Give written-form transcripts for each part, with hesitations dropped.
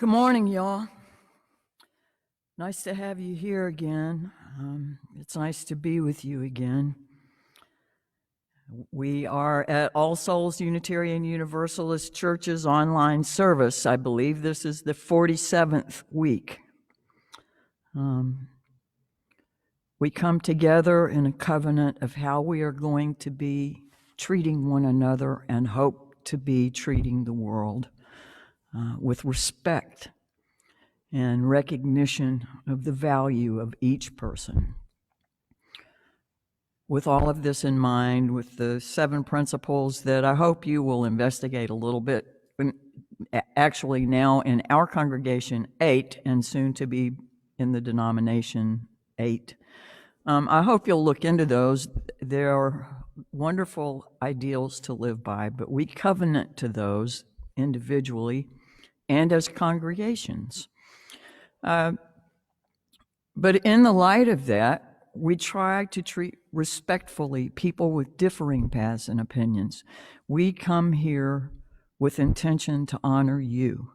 Good morning, y'all. Nice to have you here again. It's nice to be with you again. We are at All Souls Unitarian Universalist Church's online service. I believe this is the 47th week. We come together in a covenant of how we are going to be treating one another and hope to be treating the world with respect and recognition of the value of each person. With all of this in mind, with the 7 principles that I hope you will investigate a little bit, actually now in our congregation 8, and soon to be in the denomination 8. I hope you'll look into those. They're wonderful ideals to live by, but we covenant to those individually and as congregations. But in the light of that, we try to treat respectfully people with differing paths and opinions. We come here with intention to honor you.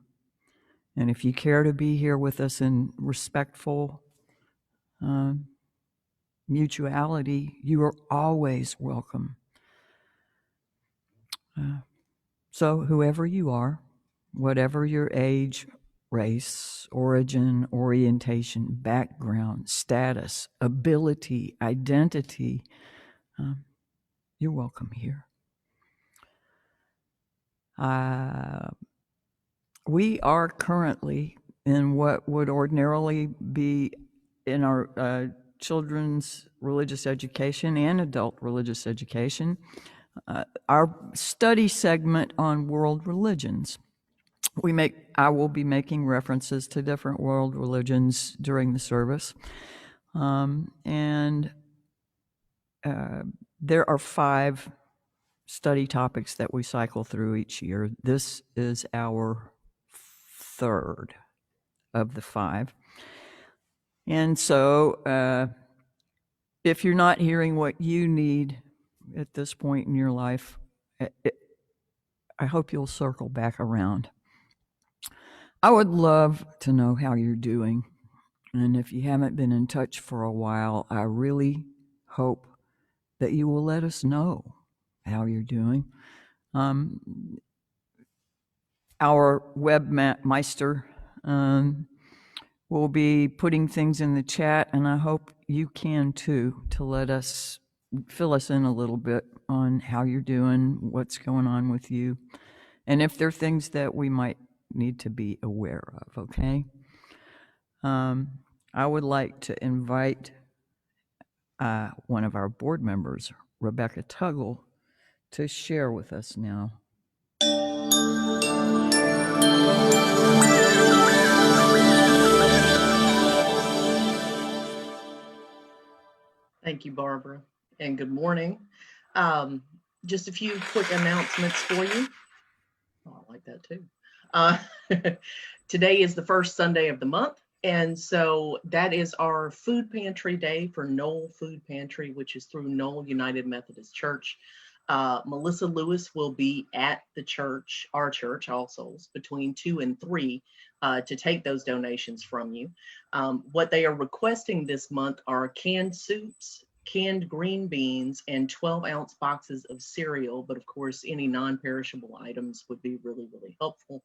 And if you care to be here with us in respectful mutuality, you are always welcome. So whoever you are, whatever your age, race, origin, orientation, background, status, ability, identity, you're welcome here. We are currently in what would ordinarily be in our children's religious education and adult religious education, our study segment on world religions. I will be making references to different world religions during the service. And there are 5 study topics that we cycle through each year. This is our 3rd of the 5. And so if you're not hearing what you need at this point in your life, I hope you'll circle back around. I would love to know how you're doing. And if you haven't been in touch for a while, I really hope that you will let us know how you're doing. Our webmaster will be putting things in the chat, and I hope you can too, to let us fill us in a little bit on how you're doing, what's going on with you, and if there are things that we might need to be aware of, okay? I would like to invite one of our board members, Rebecca Tuggle, to share with us now. Thank you, Barbara, and good morning. Just a few quick announcements for you. Oh, I like that too. Today is the first Sunday of the month, and so that is our food pantry day for Knoll Food Pantry, which is through Knoll United Methodist Church. Melissa Lewis will be at the church, our church, All Souls, between 2 and 3 to take those donations from you. What they are requesting this month are canned soups, canned green beans, and 12-ounce boxes of cereal. But of course, any non-perishable items would be really, really helpful.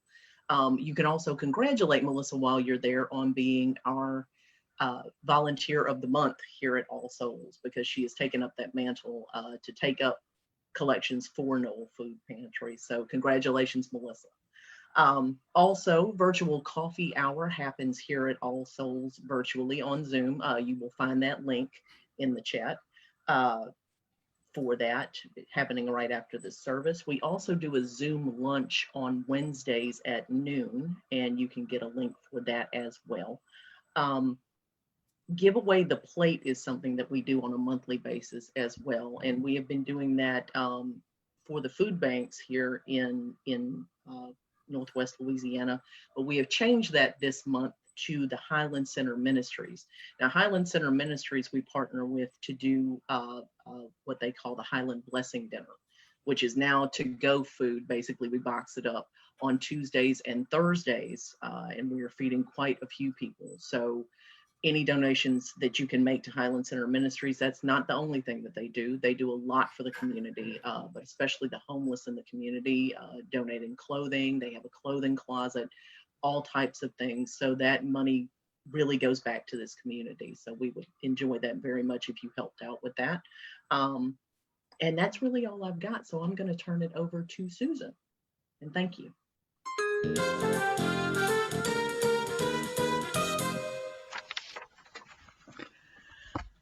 You can also congratulate Melissa while you're there on being our volunteer of the month here at All Souls, because she has taken up that mantle to take up collections for Knoll Food Pantry. So congratulations, Melissa. Also, virtual coffee hour happens here at All Souls virtually on Zoom. You will find that link in the chat for that, happening right after this service. We also do a Zoom lunch on Wednesdays at noon, and you can get a link for that as well. Give away the plate is something that we do on a monthly basis as well, and we have been doing that for the food banks here in Northwest Louisiana, but we have changed that this month to the Highland Center Ministries. Now, Highland Center Ministries we partner with to do what they call the Highland Blessing Dinner. which is now to-go food. Basically, we box it up on Tuesdays and Thursdays, and we are feeding quite a few people. So any donations that you can make to Highland Center Ministries, that's not the only thing that they do. They do a lot for the community, but especially the homeless in the community, donating clothing. They have a clothing closet, all types of things. So that money really goes back to this community. So we would enjoy that very much if you helped out with that. And that's really all I've got. So I'm going to turn it over to Susan. And thank you.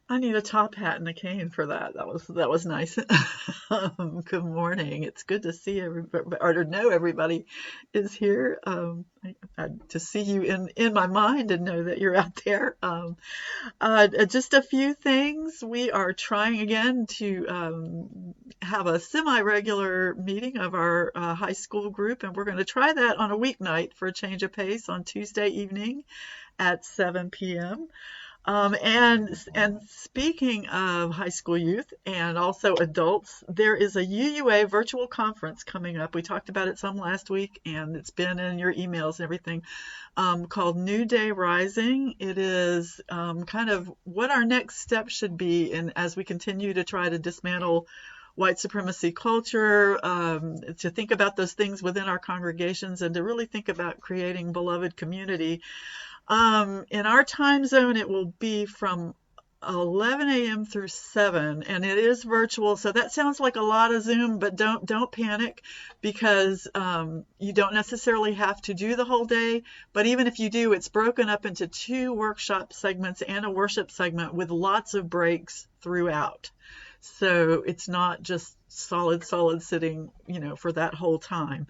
I need a top hat and a cane for that. That was nice. Good morning. It's good to see everybody, or to know everybody is here. To see you in my mind and know that you're out there. Just a few things. We are trying again to have a semi-regular meeting of our high school group, and we're going to try that on a weeknight for a change of pace on Tuesday evening at 7 p.m. And speaking of high school youth and also adults, there is a UUA virtual conference coming up. We talked about it some last week, and it's been in your emails and everything, called New Day Rising. It is kind of what our next step should be, and as we continue to try to dismantle white supremacy culture, to think about those things within our congregations, and to really think about creating beloved community. In our time zone, it will be from 11 a.m. through 7, and it is virtual. So that sounds like a lot of Zoom, but don't panic, because you don't necessarily have to do the whole day. But even if you do, it's broken up into 2 workshop segments and a worship segment with lots of breaks throughout. So it's not just solid sitting, for that whole time.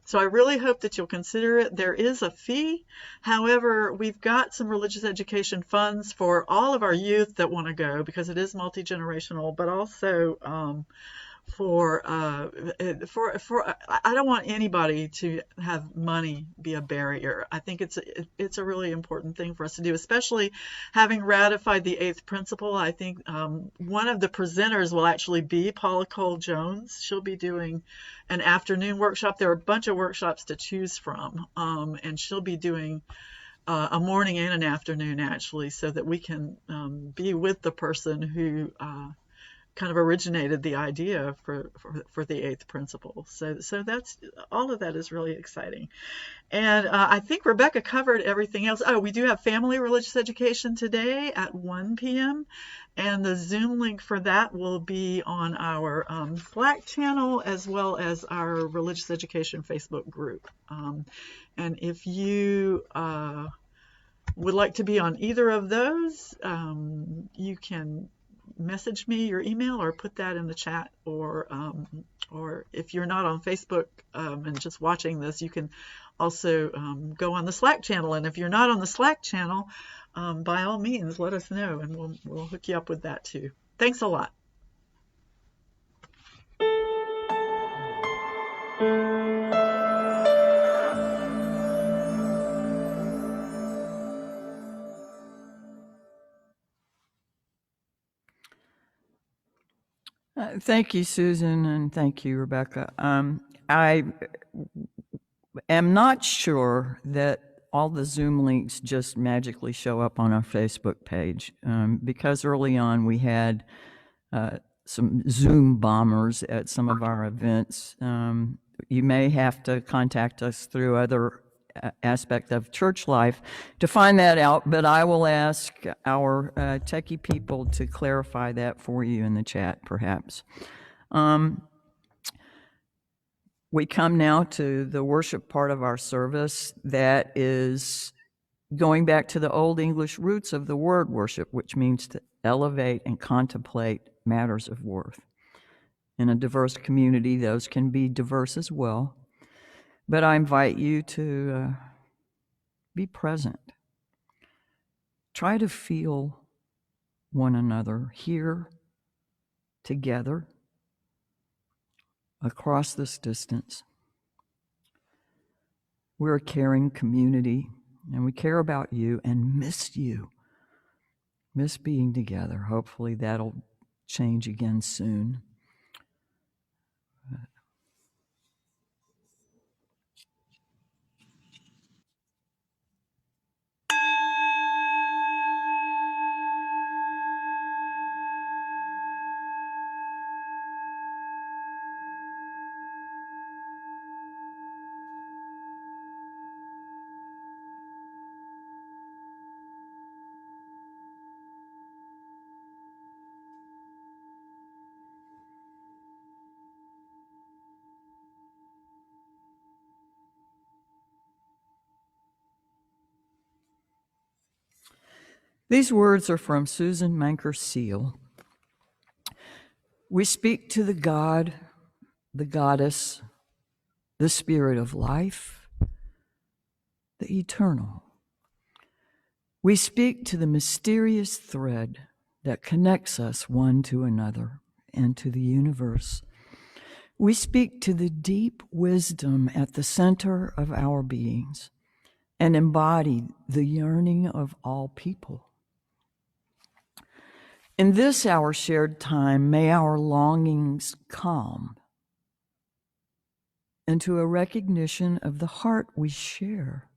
So I really hope that you'll consider it. There is a fee. However, we've got some religious education funds for all of our youth that want to go, because it is multi-generational, but also I don't want anybody to have money be a barrier. I think it's a really important thing for us to do, especially having ratified the 8th principle. I think one of the presenters will actually be Paula Cole Jones. She'll be doing an afternoon workshop. There are a bunch of workshops to choose from, and she'll be doing a morning and an afternoon, actually, so that we can be with the person who kind of originated the idea for the 8th principle. So that's all of that is really exciting. And I think Rebecca covered everything else. Oh, we do have family religious education today at 1 p.m. And the Zoom link for that will be on our Slack channel, as well as our religious education Facebook group. And if you would like to be on either of those, you can message me your email or put that in the chat, or if you're not on Facebook and just watching this, you can also go on the Slack channel. And if you're not on the Slack channel, by all means, let us know, and we'll hook you up with that too. Thanks a lot. Thank you, Susan, and thank you, Rebecca. I am not sure that all the Zoom links just magically show up on our Facebook page, because early on we had some Zoom bombers at some of our events. You may have to contact us through other aspect of church life to find that out, but I will ask our techie people to clarify that for you in the chat, perhaps. We come now to the worship part of our service that is going back to the Old English roots of the word worship, which means to elevate and contemplate matters of worth. In a diverse community, those can be diverse as well, but I invite you to be present. Try to feel one another here together across this distance. We're a caring community, and we care about you and miss you. Miss being together. Hopefully that'll change again soon. These words are from Susan Manker Seal. We speak to the God, the goddess, the spirit of life, the eternal. We speak to the mysterious thread that connects us one to another and to the universe. We speak to the deep wisdom at the center of our beings and embody the yearning of all people. In this our shared time, may our longings calm into a recognition of the heart we share,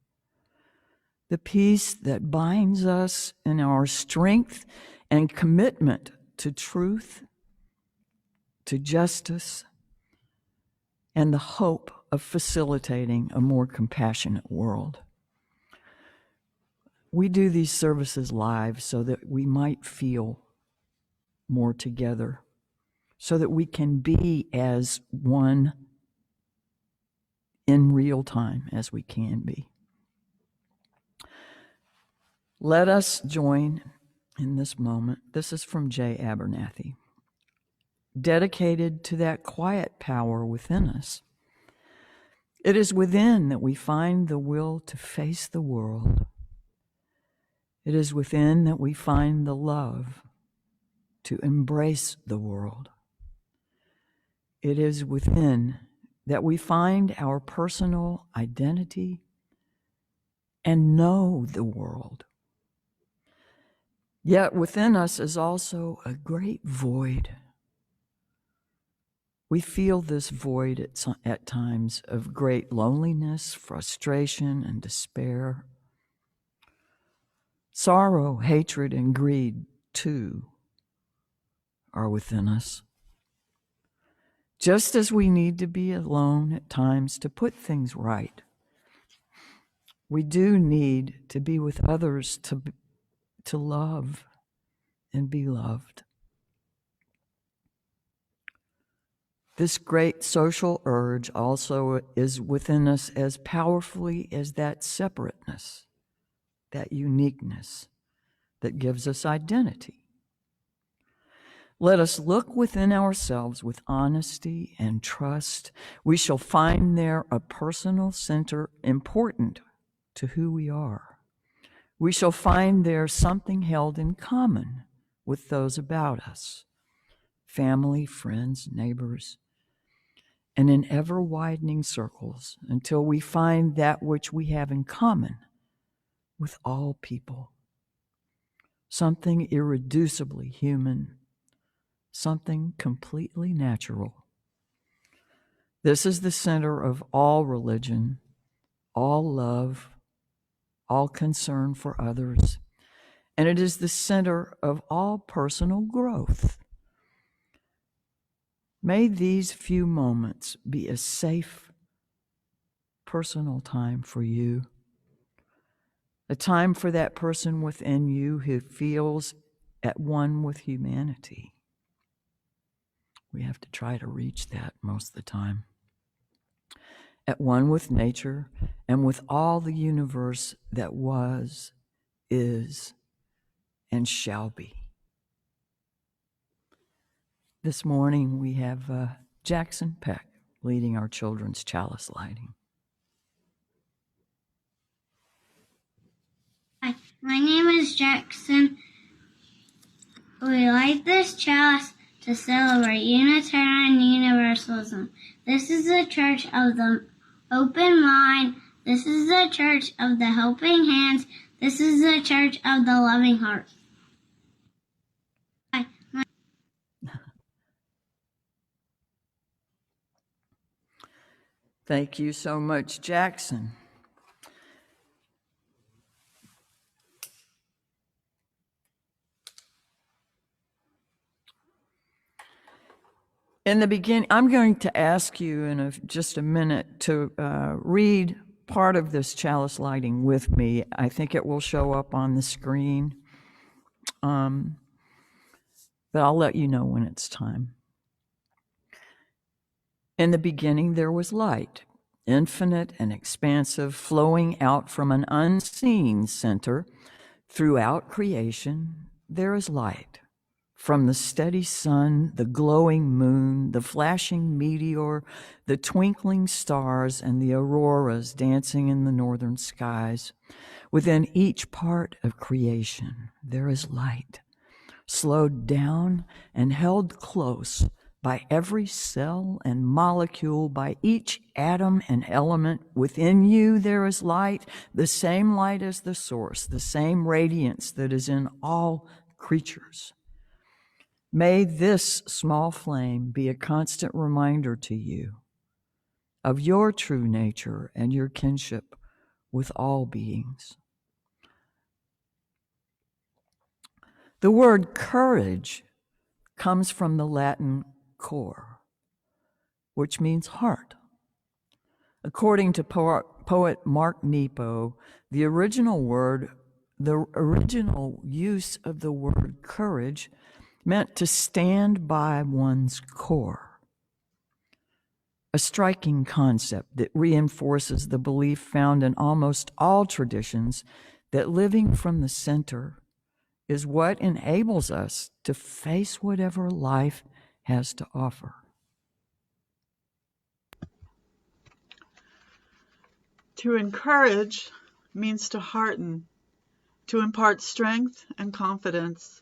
the peace that binds us in our strength and commitment to truth, to justice, and the hope of facilitating a more compassionate world. We do these services live so that we might feel more together, so that we can be as one in real time as we can be. Let us join in this moment. This is from Jay Abernathy, dedicated to that quiet power within us. It is within that we find the will to face the world. It is within that we find the love to embrace the world. It is within that we find our personal identity and know the world. Yet within us is also a great void. We feel this void at times of great loneliness, frustration, and despair. Sorrow, hatred, and greed, too, are within us. Just as we need to be alone at times to put things right, we do need to be with others to love and be loved. This great social urge also is within us as powerfully as that separateness, that uniqueness that gives us identity. Let us look within ourselves with honesty and trust. We shall find there a personal center important to who we are. We shall find there something held in common with those about us, family, friends, neighbors, and in ever-widening circles until we find that which we have in common with all people, something irreducibly human, something completely natural. This is the center of all religion, all love, all concern for others, and it is the center of all personal growth. May these few moments be a safe, personal time for you, a time for that person within you who feels at one with humanity. We have to try to reach that most of the time. At one with nature and with all the universe that was, is, and shall be. This morning we have Jackson Peck leading our children's chalice lighting. Hi, my name is Jackson. We light this chalice to celebrate Unitarian Universalism. This is the church of the open mind. This is the church of the helping hands. This is the church of the loving heart. Hi, Thank you so much, Jackson. In the beginning, I'm going to ask you in just a minute to read part of this chalice lighting with me. I think it will show up on the screen, but I'll let you know when it's time. In the beginning, there was light, infinite and expansive, flowing out from an unseen center Throughout creation, there is light. From the steady sun, the glowing moon, the flashing meteor, the twinkling stars, and the auroras dancing in the northern skies, within each part of creation, there is light, slowed down and held close by every cell and molecule, by each atom and element. Within you there is light, the same light as the source, the same radiance that is in all creatures. May this small flame be a constant reminder to you of your true nature and your kinship with all beings. The word courage comes from the Latin cor, which means heart. According to poet Mark Nepo, the original use of the word courage meant to stand by one's core, a striking concept that reinforces the belief found in almost all traditions that living from the center is what enables us to face whatever life has to offer. To encourage means to hearten, to impart strength and confidence.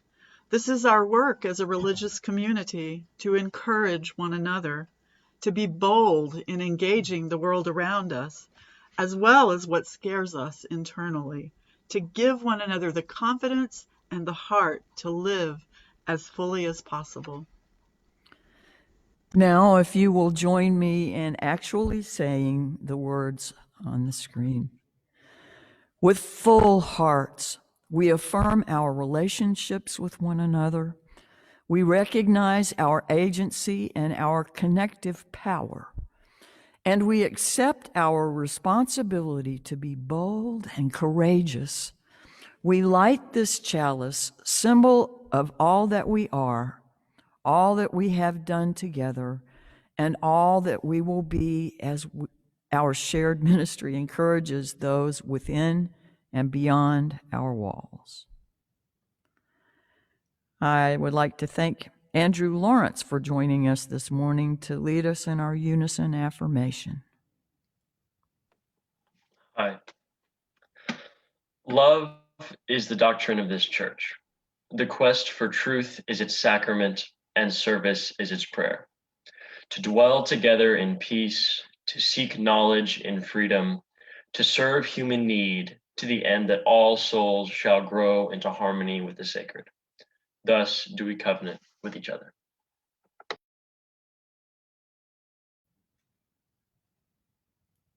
This is our work as a religious community, to encourage one another, to be bold in engaging the world around us, as well as what scares us internally, to give one another the confidence and the heart to live as fully as possible. Now, if you will join me in actually saying the words on the screen. With full hearts, we affirm our relationships with one another. We recognize our agency and our connective power, and we accept our responsibility to be bold and courageous. We light this chalice, symbol of all that we are, all that we have done together, and all that we will be as our shared ministry encourages those within and beyond our walls. I would like to thank Andrew Lawrence for joining us this morning to lead us in our unison affirmation. Hi. Love is the doctrine of this church. The quest for truth is its sacrament, and service is its prayer. To dwell together in peace, to seek knowledge in freedom, to serve human need, to the end that all souls shall grow into harmony with the sacred. Thus do we covenant with each other.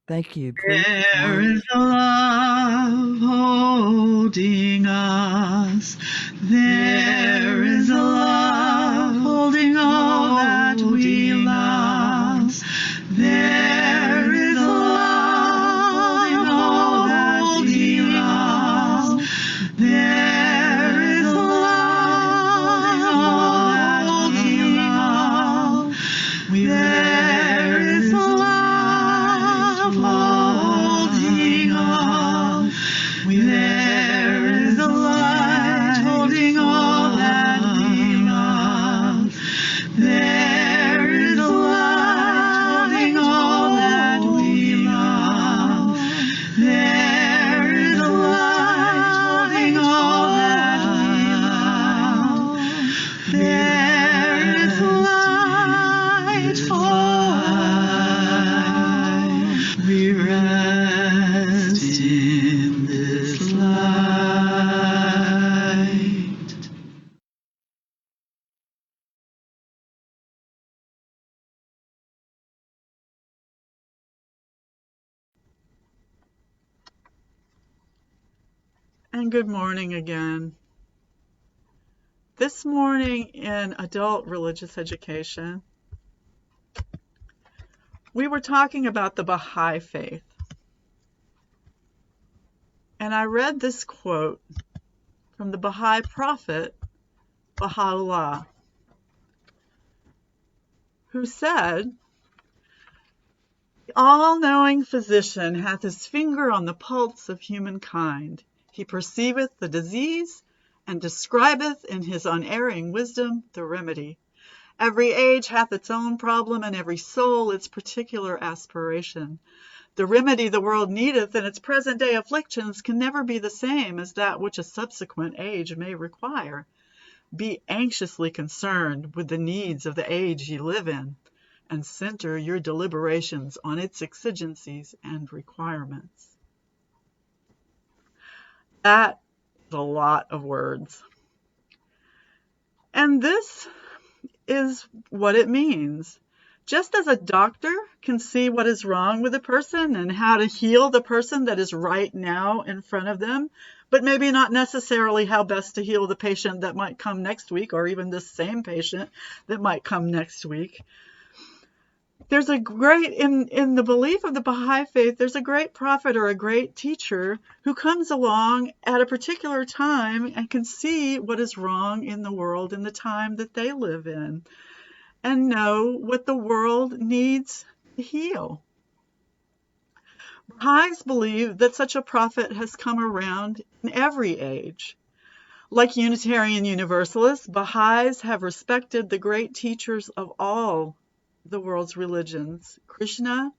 Thank you. Please There is a love holding us. There is a love holding all that we love. There is a love holding all that we love. There is a love holding all that we love. There is a love holding on. There is a light holding all that we love. There is a light holding all that we love. There is a light holding all that we love. There is a light for we rest in this light. And good morning again. This morning in adult religious education, we were talking about the Baha'i faith. And I read this quote from the Baha'i prophet, Baha'u'llah, who said, "The all-knowing physician hath his finger on the pulse of humankind. He perceiveth the disease, and describeth in his unerring wisdom the remedy. Every age hath its own problem, and every soul its particular aspiration. The remedy the world needeth in its present day afflictions can never be the same as that which a subsequent age may require. Be anxiously concerned with the needs of the age ye live in, and center your deliberations on its exigencies and requirements. That is a lot of words. And this is what it means. Just as a doctor can see what is wrong with a person and how to heal the person that is right now in front of them, but maybe not necessarily how best to heal the patient that might come next week, or even this same patient that might come next week. There's a great, in the belief of the Baha'i faith, there's a great prophet or a great teacher who comes along at a particular time and can see what is wrong in the world in the time that they live in, and know what the world needs to heal. Baha'is believe that such a prophet has come around in every age. Like Unitarian Universalists, Baha'is have respected the great teachers of all the world's religions: Krishna,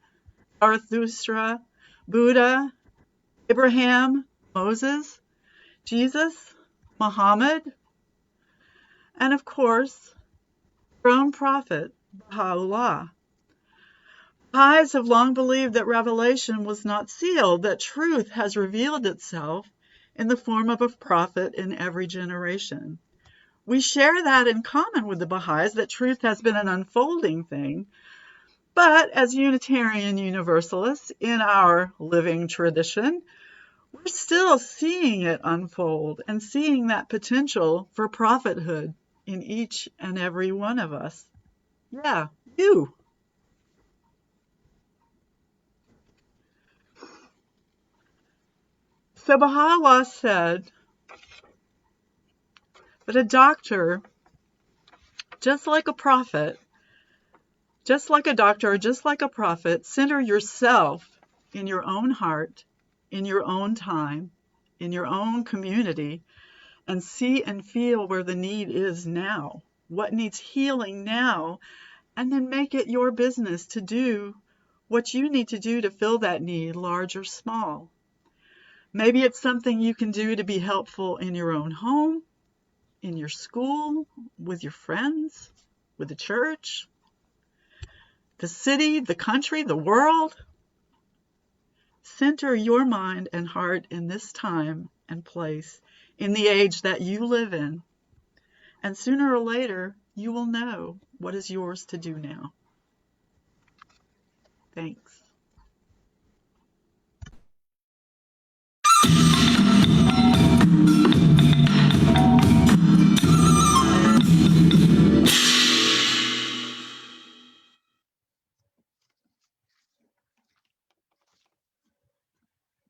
Zarathustra, Buddha, Abraham, Moses, Jesus, Muhammad, and of course, their own prophet, Baha'u'llah. Baha'is have long believed that revelation was not sealed, that truth has revealed itself in the form of a prophet in every generation. We share that in common with the Baha'is, that truth has been an unfolding thing. But as Unitarian Universalists in our living tradition, we're still seeing it unfold and seeing that potential for prophethood in each and every one of us. Yeah, you. So Baha'u'llah said that a doctor, just like a prophet, just like a doctor or just like a prophet, center yourself in your own heart, in your own time, in your own community, and see and feel where the need is now, what needs healing now, and then make it your business to do what you need to do to fill that need, large or small. Maybe it's something you can do to be helpful in your own home, in your school, with your friends, with the church, the city, the country, the world. Center your mind and heart in this time and place, in the age that you live in, and sooner or later you will know what is yours to do now. Thanks.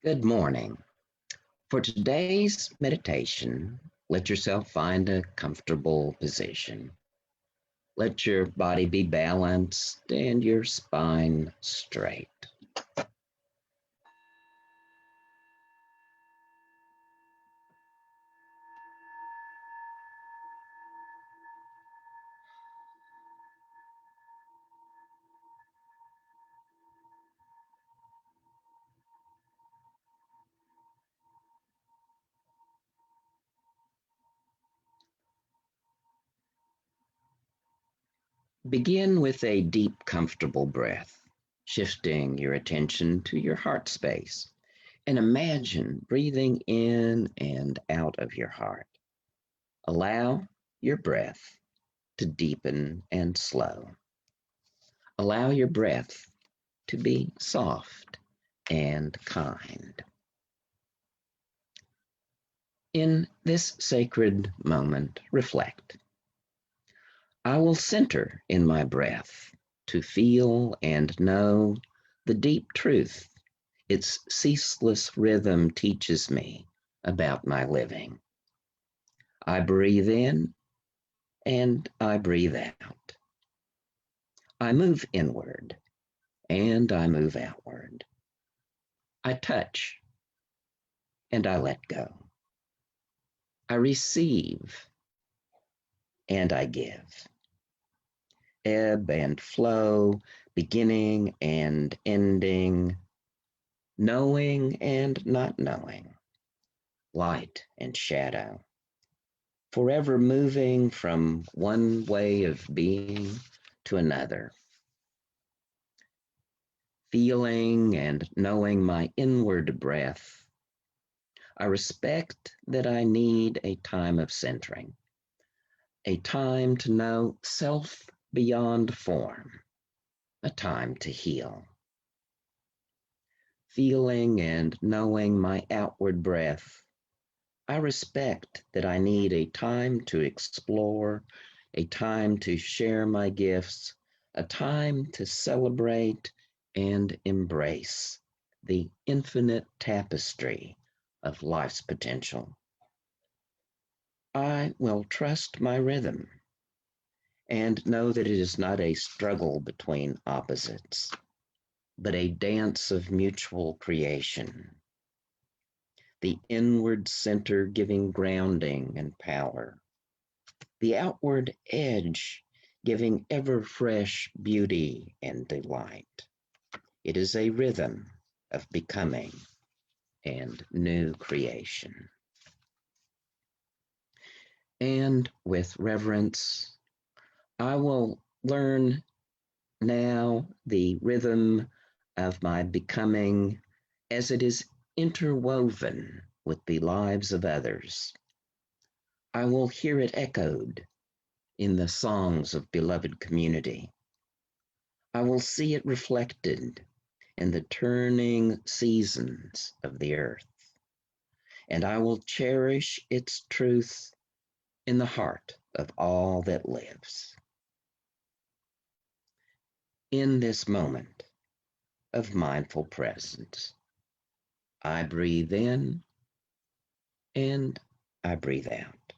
Good morning. For today's meditation, let yourself find a comfortable position. Let your body be balanced and your spine straight. Begin with a deep, comfortable breath, shifting your attention to your heart space, and imagine breathing in and out of your heart. Allow your breath to deepen and slow. Allow your breath to be soft and kind. In this sacred moment, reflect. I will center in my breath to feel and know the deep truth its ceaseless rhythm teaches me about my living. I breathe in and I breathe out. I move inward and I move outward. I touch and I let go. I receive and I give. Ebb and flow, beginning and ending, knowing and not knowing, light and shadow, forever moving from one way of being to another, feeling and knowing my inward breath. I respect that I need a time of centering, a time to know self beyond form, a time to heal. Feeling and knowing my outward breath, I respect that I need a time to explore, a time to share my gifts, a time to celebrate and embrace the infinite tapestry of life's potential. I will trust my rhythm and know that it is not a struggle between opposites, but a dance of mutual creation. The inward center giving grounding and power, the outward edge giving ever fresh beauty and delight. It is a rhythm of becoming and new creation. And with reverence, I will learn now the rhythm of my becoming as it is interwoven with the lives of others. I will hear it echoed in the songs of beloved community. I will see it reflected in the turning seasons of the earth, and I will cherish its truth in the heart of all that lives. In this moment of mindful presence, I breathe in and I breathe out.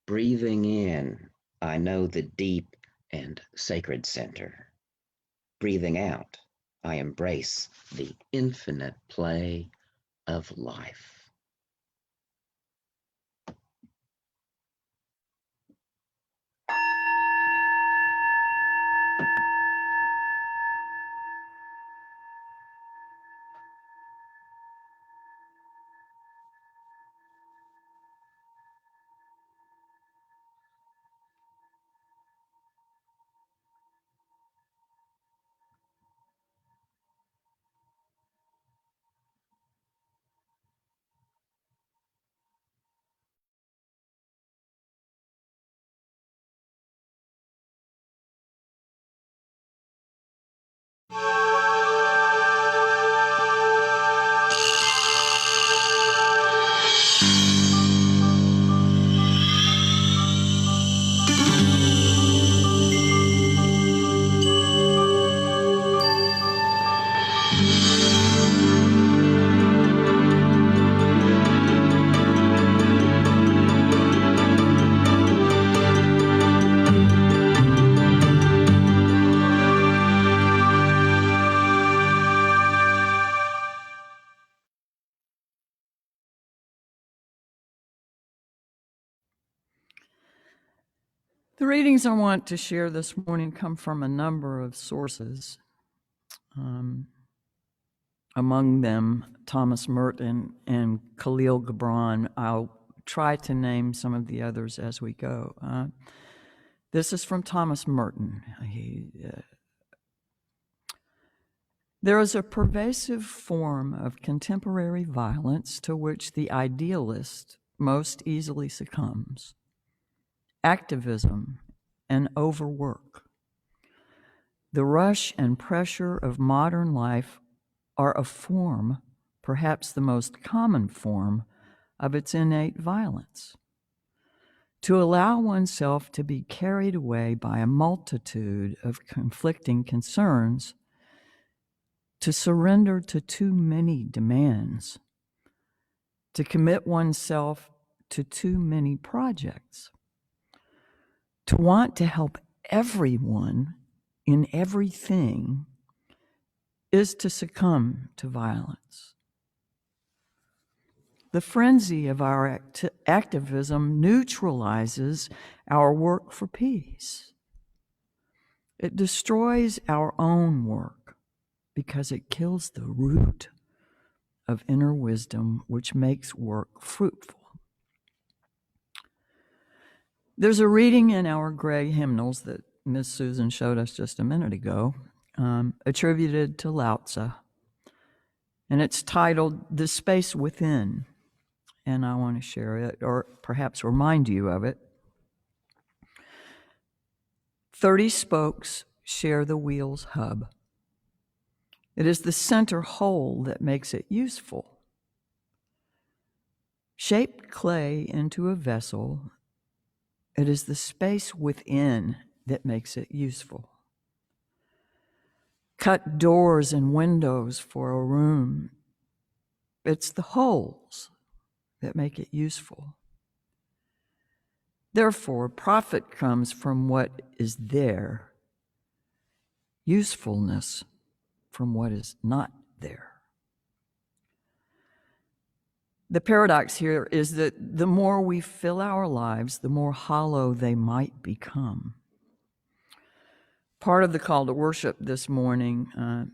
Breathing in, I know the deep and sacred center. Breathing out, I embrace the infinite play of life. The readings I want to share this morning come from a number of sources. Among them, Thomas Merton and Khalil Gibran. I'll try to name some of the others as we go. This is from Thomas Merton. There is a pervasive form of contemporary violence to which the idealist most easily succumbs: activism and overwork. The rush and pressure of modern life are a form, perhaps the most common form, of its innate violence. To allow oneself to be carried away by a multitude of conflicting concerns, to surrender to too many demands, to commit oneself to too many projects, to want to help everyone in everything is to succumb to violence. The frenzy of our activism neutralizes our work for peace. It destroys our own work because it kills the root of inner wisdom, which makes work fruitful. There's a reading in our gray hymnals that Miss Susan showed us just a minute ago, attributed to Lao Tzu, and it's titled "The Space Within," and I want to share it, or perhaps remind you of it. 30 spokes share the wheel's hub. It is the center whole that makes it useful. Shaped clay into a vessel, it is the space within that makes it useful. Cut doors and windows for a room, it's the holes that make it useful. Therefore, profit comes from what is there, usefulness from what is not there. The paradox here is that the more we fill our lives, the more hollow they might become. Part of the call to worship this morning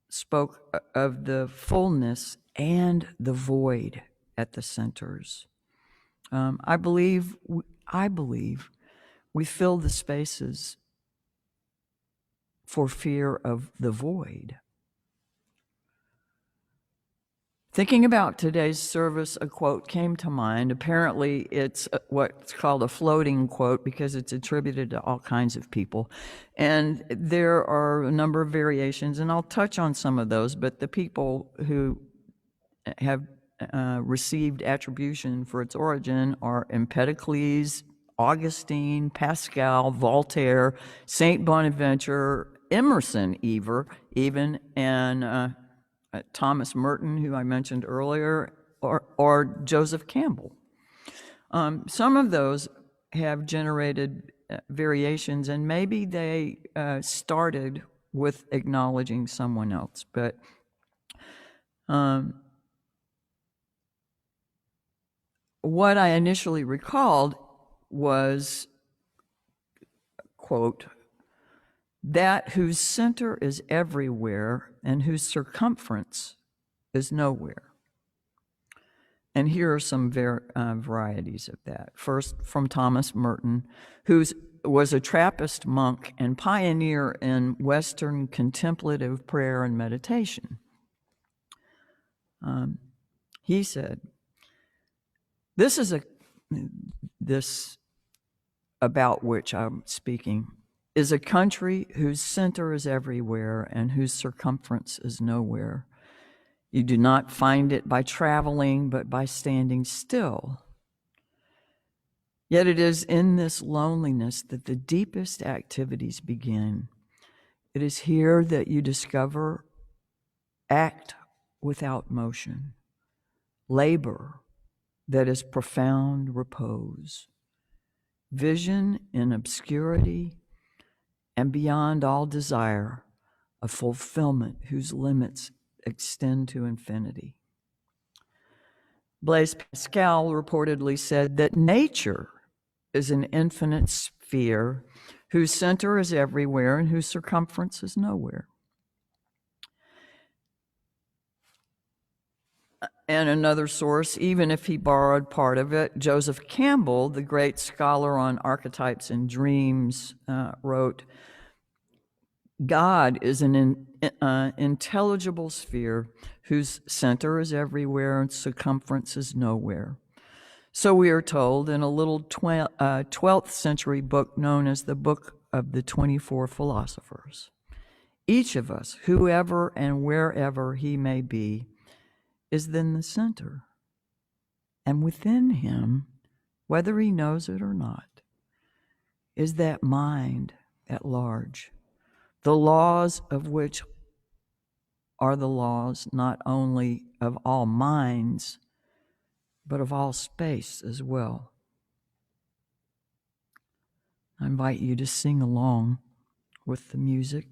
spoke of the fullness and the void at the centers. I believe we fill the spaces for fear of the void. Thinking about today's service, a quote came to mind. Apparently, it's what's called a floating quote because it's attributed to all kinds of people. And there are a number of variations, and I'll touch on some of those, but the people who have received attribution for its origin are Empedocles, Augustine, Pascal, Voltaire, Saint Bonaventure, Emerson even, and Thomas Merton, who I mentioned earlier, or Joseph Campbell. Some of those have generated variations, and maybe they started with acknowledging someone else. But what I initially recalled was, quote, that whose center is everywhere and whose circumference is nowhere. And here are some varieties of that. First, from Thomas Merton, who was a Trappist monk and pioneer in Western contemplative prayer and meditation. He said, this about which I'm speaking is a country whose center is everywhere and whose circumference is nowhere. You do not find it by traveling, but by standing still. Yet it is in this loneliness that the deepest activities begin. It is here that you discover act without motion, labor that is profound repose, vision in obscurity, and beyond all desire, a fulfillment whose limits extend to infinity. Blaise Pascal reportedly said that nature is an infinite sphere whose center is everywhere and whose circumference is nowhere. And another source, even if he borrowed part of it, Joseph Campbell, the great scholar on archetypes and dreams, wrote, God is an intelligible sphere whose center is everywhere and circumference is nowhere. So we are told in a little 12th century book known as the Book of the 24 Philosophers. Each of us, whoever and wherever he may be, is then the center. And within him, whether he knows it or not, is that mind at large, the laws of which are the laws not only of all minds, but of all space as well. I invite you to sing along with the music.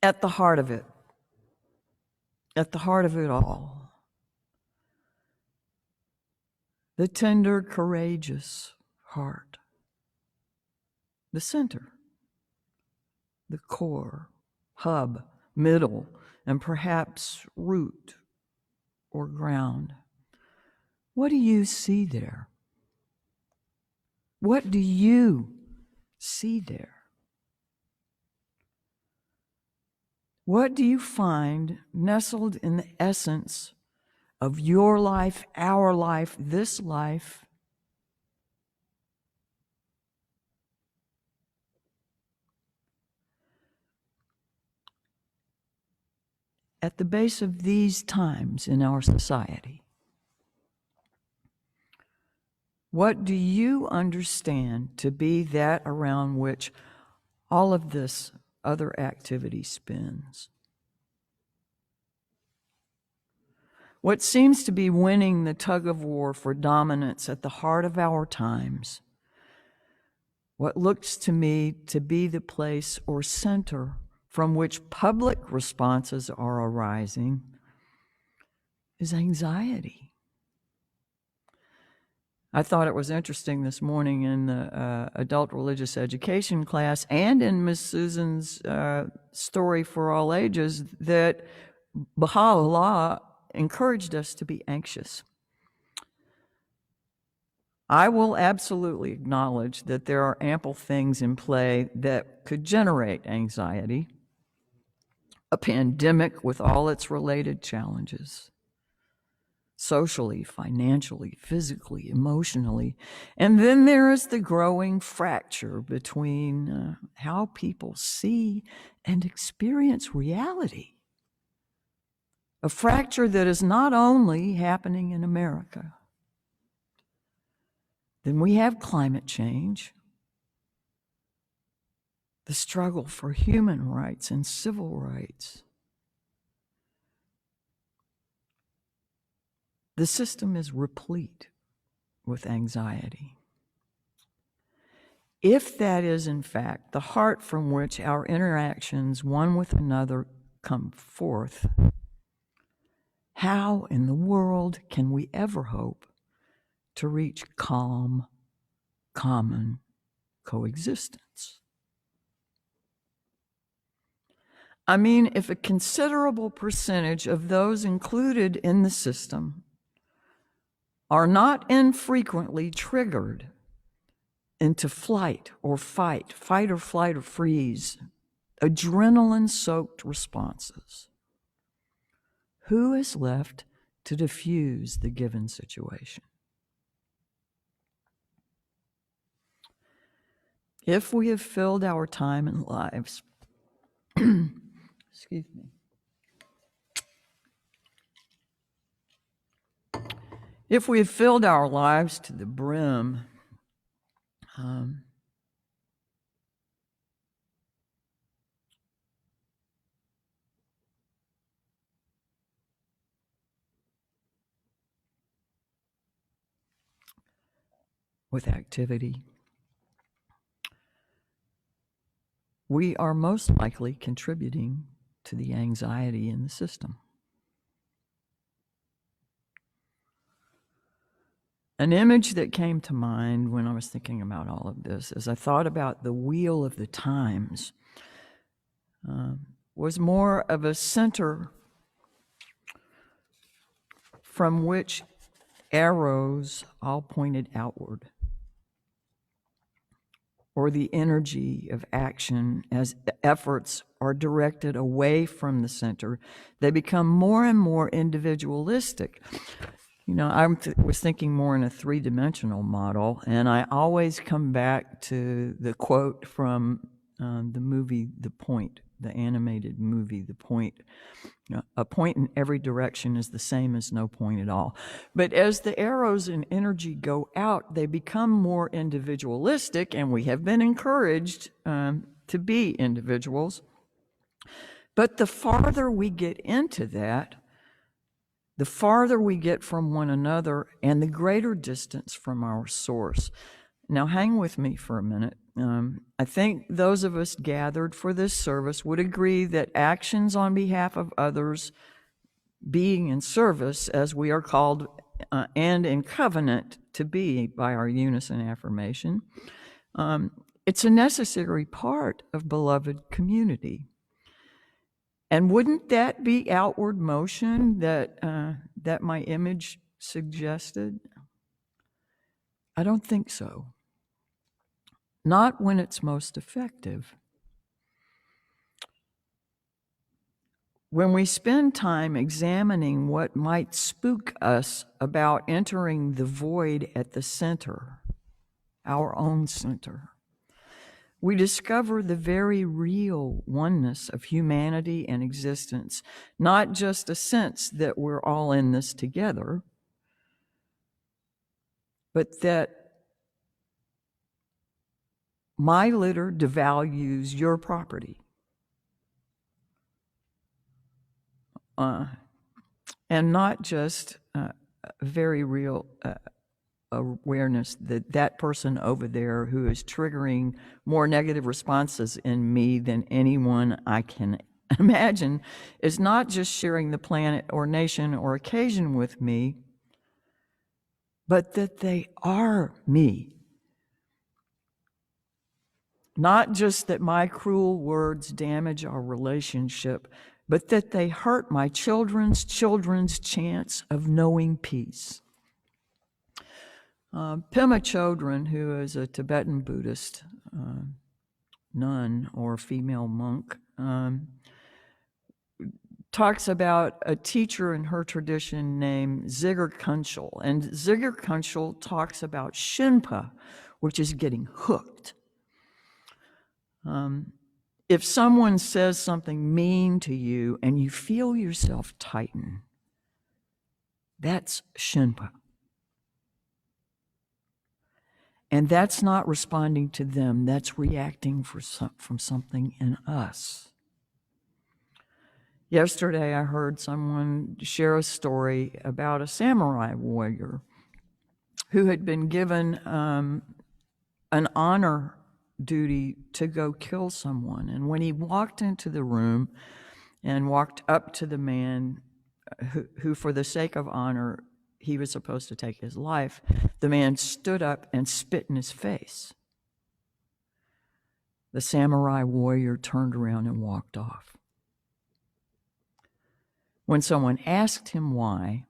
At the heart of it, at the heart of it all, the tender, courageous heart, the center, the core, hub, middle, and perhaps root or ground. What do you see there? What do you see there? What do you find nestled in the essence of your life, our life, this life? At the base of these times in our society, what do you understand to be that around which all of this other activity spins? What seems to be winning the tug of war for dominance at the heart of our times? What looks to me to be the place or center from which public responses are arising is anxiety. I thought it was interesting this morning in the adult religious education class and in Miss Susan's story for all ages that Baha'u'llah encouraged us to be anxious. I will absolutely acknowledge that there are ample things in play that could generate anxiety. A pandemic with all its related challenges, socially, financially, physically, emotionally. And then there is the growing fracture between how people see and experience reality. A fracture that is not only happening in America. Then we have climate change, the struggle for human rights and civil rights. The system is replete with anxiety. If that is, in fact, the heart from which our interactions one with another come forth, how in the world can we ever hope to reach calm, common coexistence? I mean, if a considerable percentage of those included in the system are not infrequently triggered into flight or fight or flight or freeze, adrenaline-soaked responses, who is left to diffuse the given situation? If we have filled our time and lives, excuse me, if we have filled our lives to the brim with activity, we are most likely contributing to the anxiety in the system. An image that came to mind when I was thinking about all of this, as I thought about the wheel of the times, was more of a center from which arrows all pointed outward, or the energy of action as efforts are directed away from the center. They become more and more individualistic. You know, I was thinking more in a three-dimensional model, and I always come back to the quote from the movie The Point, the animated movie The Point. You know, a point in every direction is the same as no point at all. But as the arrows and energy go out, they become more individualistic, and we have been encouraged to be individuals. But the farther we get into that, the farther we get from one another and the greater distance from our source. Now, hang with me for a minute. I think those of us gathered for this service would agree that actions on behalf of others, being in service, as we are called and in covenant to be by our unison affirmation, it's a necessary part of beloved community. And wouldn't that be outward motion that that my image suggested? I don't think so. Not when it's most effective. When we spend time examining what might spook us about entering the void at the center, our own center, we discover the very real oneness of humanity and existence, not just a sense that we're all in this together, but that my litter devalues your property. And not just very real awareness that that person over there who is triggering more negative responses in me than anyone I can imagine is not just sharing the planet or nation or occasion with me, but that they are me. Not just that my cruel words damage our relationship, but that they hurt my children's chance of knowing peace. Pema Chodron, who is a Tibetan Buddhist nun or female monk, talks about a teacher in her tradition named Zigor Kunshel. And Zigor Kunshel talks about Shinpa, which is getting hooked. If someone says something mean to you and you feel yourself tighten, that's Shinpa. And that's not responding to them, that's reacting from something in us. Yesterday, I heard someone share a story about a samurai warrior who had been given an honor duty to go kill someone. And when he walked into the room and walked up to the man who for the sake of honor, he was supposed to take his life, the man stood up and spit in his face. The samurai warrior turned around and walked off. When someone asked him why,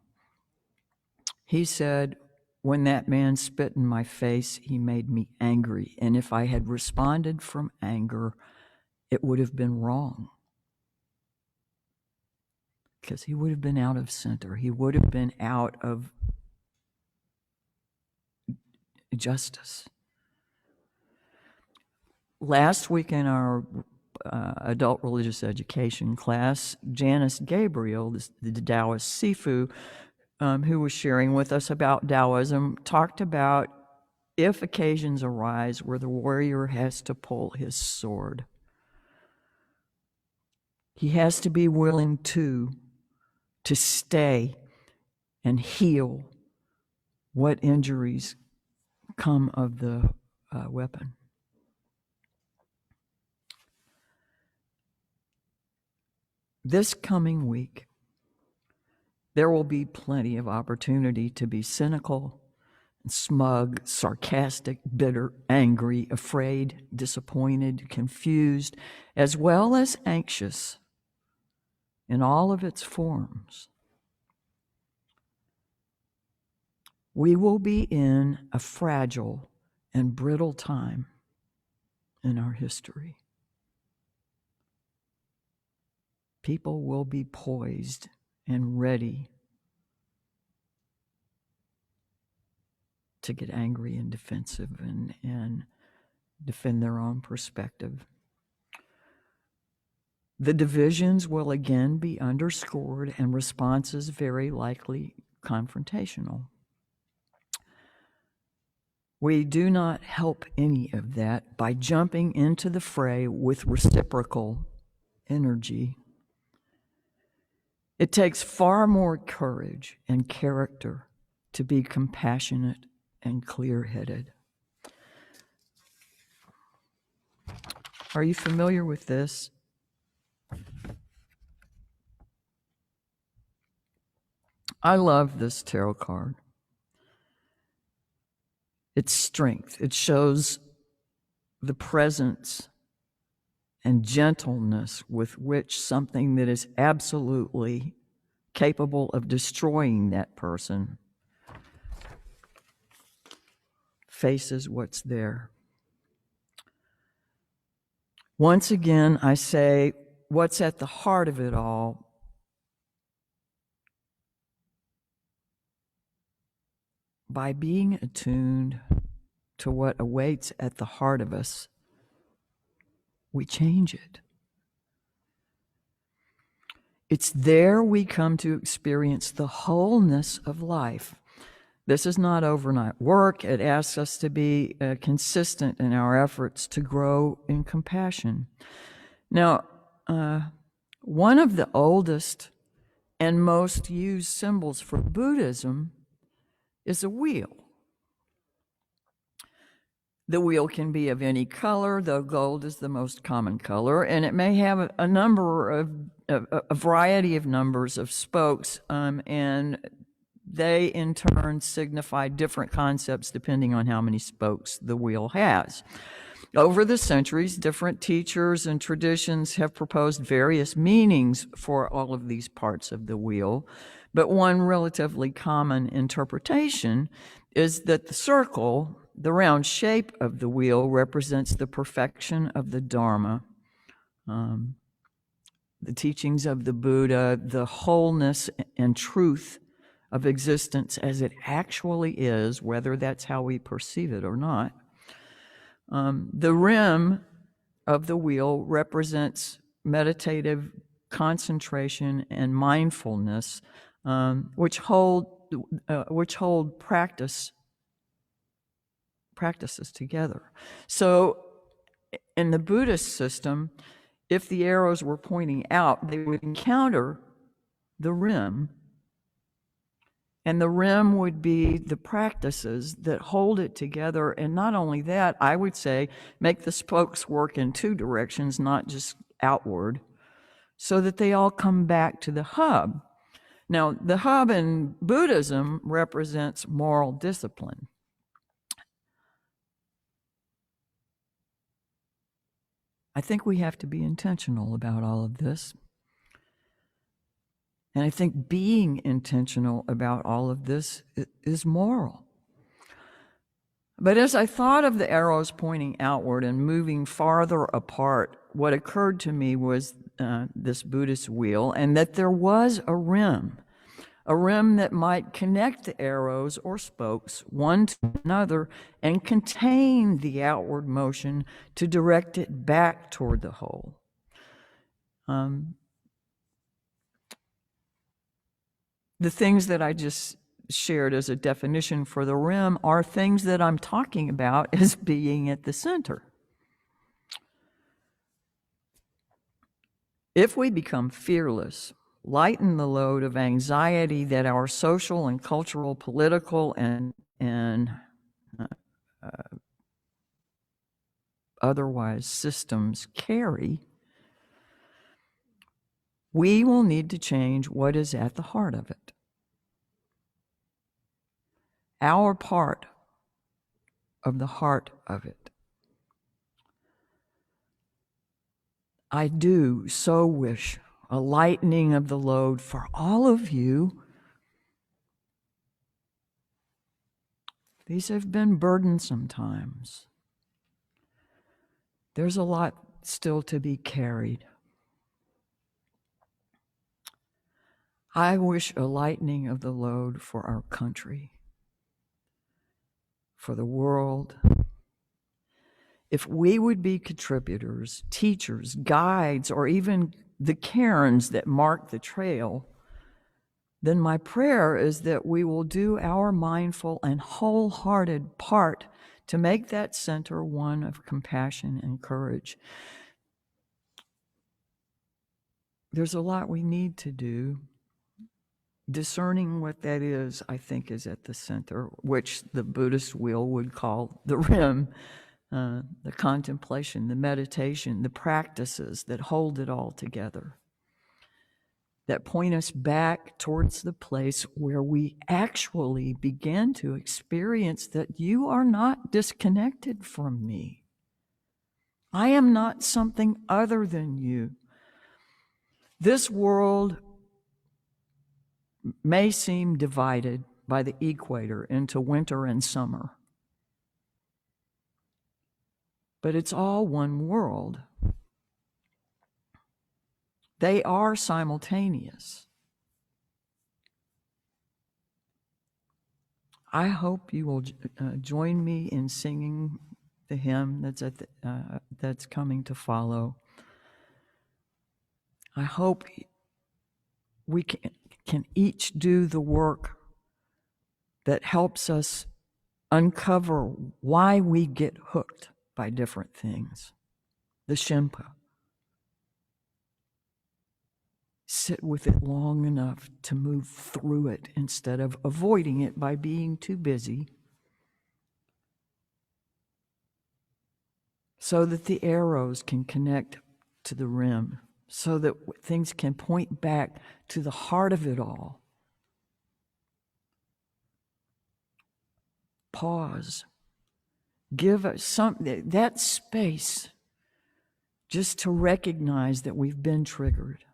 he said, "When that man spit in my face, he made me angry. And if I had responded from anger, it would have been wrong. Because he would have been out of center. He would have been out of justice." Last week in our adult religious education class, Janice Gabriel, the Taoist Sifu, who was sharing with us about Taoism, talked about if occasions arise where the warrior has to pull his sword. He has to be willing to stay and heal what injuries come of the weapon. This coming week, there will be plenty of opportunity to be cynical, smug, sarcastic, bitter, angry, afraid, disappointed, confused, as well as anxious in all of its forms. We will be in a fragile and brittle time in our history. People will be poised and ready to get angry and defensive and defend their own perspective. The divisions will again be underscored and responses very likely confrontational. We do not help any of that by jumping into the fray with reciprocal energy. It takes far more courage and character to be compassionate and clear-headed. Are you familiar with this? I love this tarot card. Its strength. It shows the presence and gentleness with which something that is absolutely capable of destroying that person faces what's there. Once again, I say, what's at the heart of it all by being attuned to what awaits at the heart of us, we change it. It's there we come to experience the wholeness of life. This is not overnight work. It asks us to be consistent in our efforts to grow in compassion. Now, one of the oldest and most used symbols for Buddhism is a wheel. The wheel can be of any color, though gold is the most common color, and it may have a number of a variety of numbers of spokes, and they in turn signify different concepts depending on how many spokes the wheel has. Over the centuries, different teachers and traditions have proposed various meanings for all of these parts of the wheel, but one relatively common interpretation is that the circle, the round shape of the wheel, represents the perfection of the Dharma, the teachings of the Buddha, the wholeness and truth of existence as it actually is, whether that's how we perceive it or not. The rim of the wheel represents meditative concentration and mindfulness, which hold practices together. So in the Buddhist system, if the arrows were pointing out, they would encounter the rim, and the rim would be the practices that hold it together. And not only that, I would say, make the spokes work in two directions, not just outward, so that they all come back to the hub. Now, the hub in Buddhism represents moral discipline. I think we have to be intentional about all of this. And I think being intentional about all of this is moral. But as I thought of the arrows pointing outward and moving farther apart, what occurred to me was this Buddhist wheel, and that there was a rim that might connect the arrows or spokes one to another and contain the outward motion to direct it back toward the whole. The things that I just shared as a definition for the rim are things that I'm talking about as being at the center. If we become fearless, lighten the load of anxiety that our social and cultural, political, and otherwise systems carry, we will need to change what is at the heart of it. Our part of the heart of it. I do so wish a lightening of the load for all of you. These have been burdensome times. There's a lot still to be carried. I wish a lightening of the load for our country. for the world. If we would be contributors, teachers, guides, or even the cairns that mark the trail, then my prayer is that we will do our mindful and wholehearted part to make that center one of compassion and courage. There's a lot we need to do. Discerning what that is, I think, is at the center, which the Buddhist wheel would call the rim, the contemplation, the meditation, the practices that hold it all together, that point us back towards the place where we actually begin to experience that you are not disconnected from me. I am not something other than you. This world may seem divided by the equator into winter and summer, but it's all one world. They are simultaneous. I hope you will join me in singing the hymn that's coming to follow. I hope we can each do the work that helps us uncover why we get hooked by different things. The Shenpa. Sit with it long enough to move through it instead of avoiding it by being too busy, so that the arrows can connect to the rim, so that things can point back to the heart of it all. Pause. Give us that space just to recognize that we've been triggered.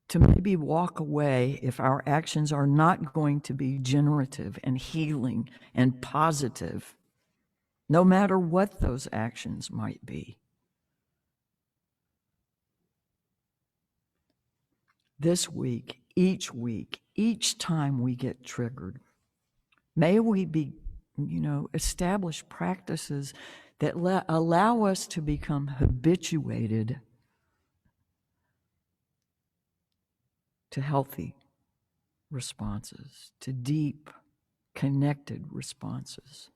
To maybe walk away if our actions are not going to be generative and healing and positive, no matter what those actions might be. This week, each time we get triggered, may we be, establish practices that allow us to become habituated to healthy responses, to deep, connected responses.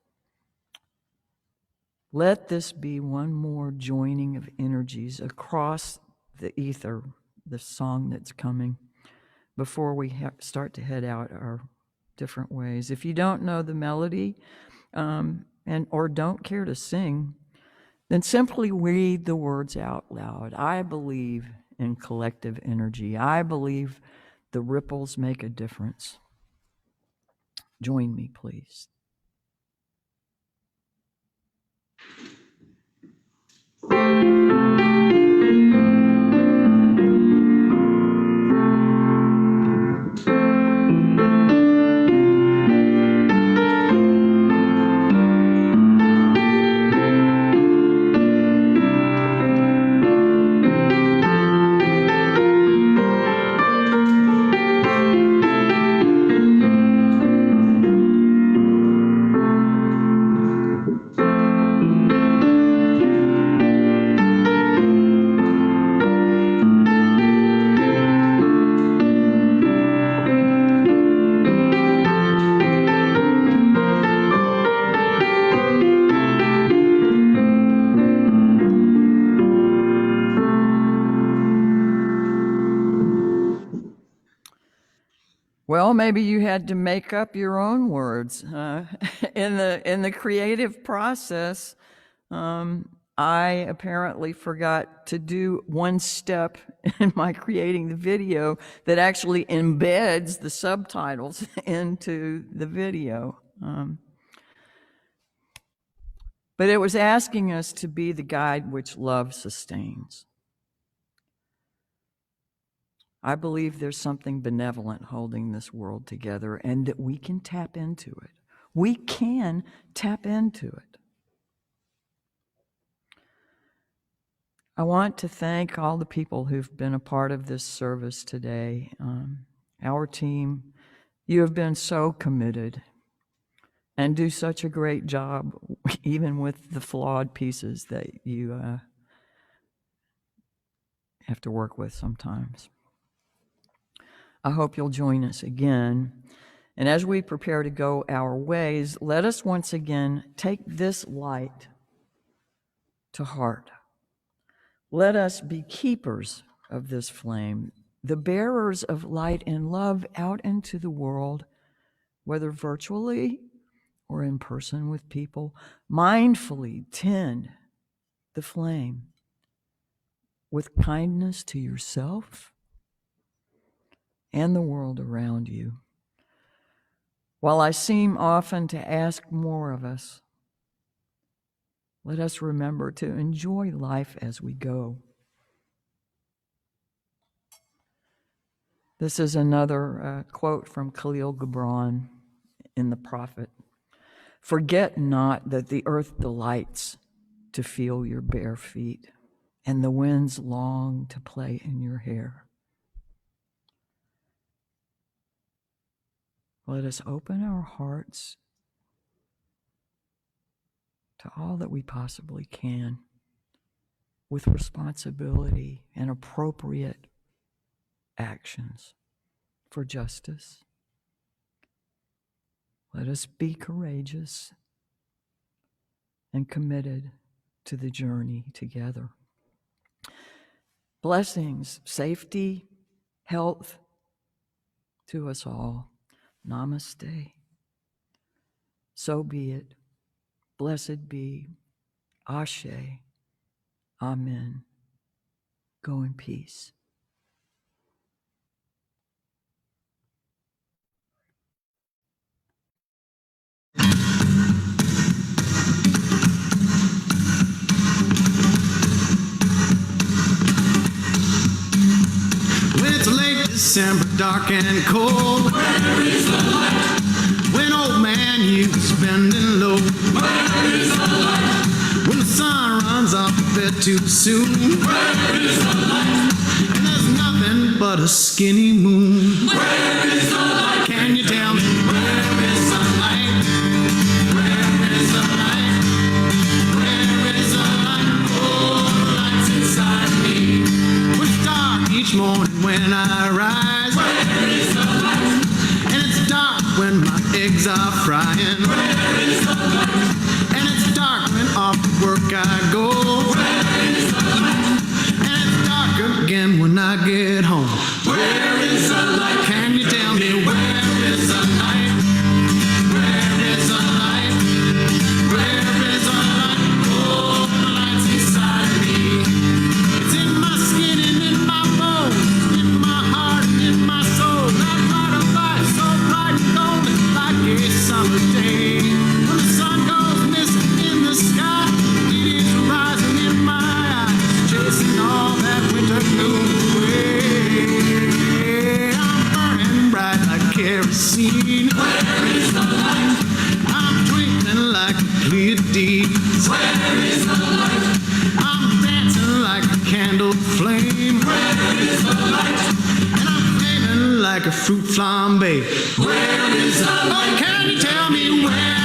Let this be one more joining of energies across the ether, the song that's coming, before we start to head out our different ways. If you don't know the melody or don't care to sing, then simply read the words out loud. I believe in collective energy. I believe the ripples make a difference. Join me, please. Well, maybe you had to make up your own words. In the creative process, I apparently forgot to do one step in my creating the video that actually embeds the subtitles into the video. But it was asking us to be the guide which love sustains. I believe there's something benevolent holding this world together and that we can tap into it. We can tap into it. I want to thank all the people who've been a part of this service today. Our team, you have been so committed. and do such a great job, even with the flawed pieces that you have to work with sometimes. I hope you'll join us again. And as we prepare to go our ways, let us once again take this light to heart. Let us be keepers of this flame, the bearers of light and love out into the world, whether virtually or in person with people. Mindfully tend the flame with kindness to yourself and the world around you. While I seem often to ask more of us, let us remember to enjoy life as we go. This is another quote from Khalil Gibran in The Prophet. Forget not that the earth delights to feel your bare feet, and the winds long to play in your hair. Let us open our hearts to all that we possibly can with responsibility and appropriate actions for justice. Let us be courageous and committed to the journey together. Blessings, safety, health to us all. Namaste. So be it. Blessed be. Ashe. Amen. Go in peace. When it's late December, dark and cold, where is the light? When old man you's bending low, where is the light? When the sun runs off a bit too soon, where is the light? And there's nothing but a skinny moon, where is the light? Can you tell me where is the light? Where is the light? Where is the light? Oh, the light's inside me. When it's dark each morning when I rise, where is the light? And it's dark when my eggs are frying, where is the light? And it's dark when off to work I go, where is the light? And it's dark again when I get home, where is the light? Can you tell me where is the light? Where is the light? Where is the light? Oh, the light's inside me. It's in my skin and in my bones, in my heart and in my soul. That light of life so bright and golden like a summer day. When the sun goes missing in the sky, it is rising in my eyes, chasing all that winter gloom away. I'm burning bright like kerosene. Where is the light? I'm twinkling like the Pleiades. Where is the light? I'm dancing like a candle flame. Where is the light? And I'm flaming like a fruit flambe. Where is the light? Oh, can you tell me where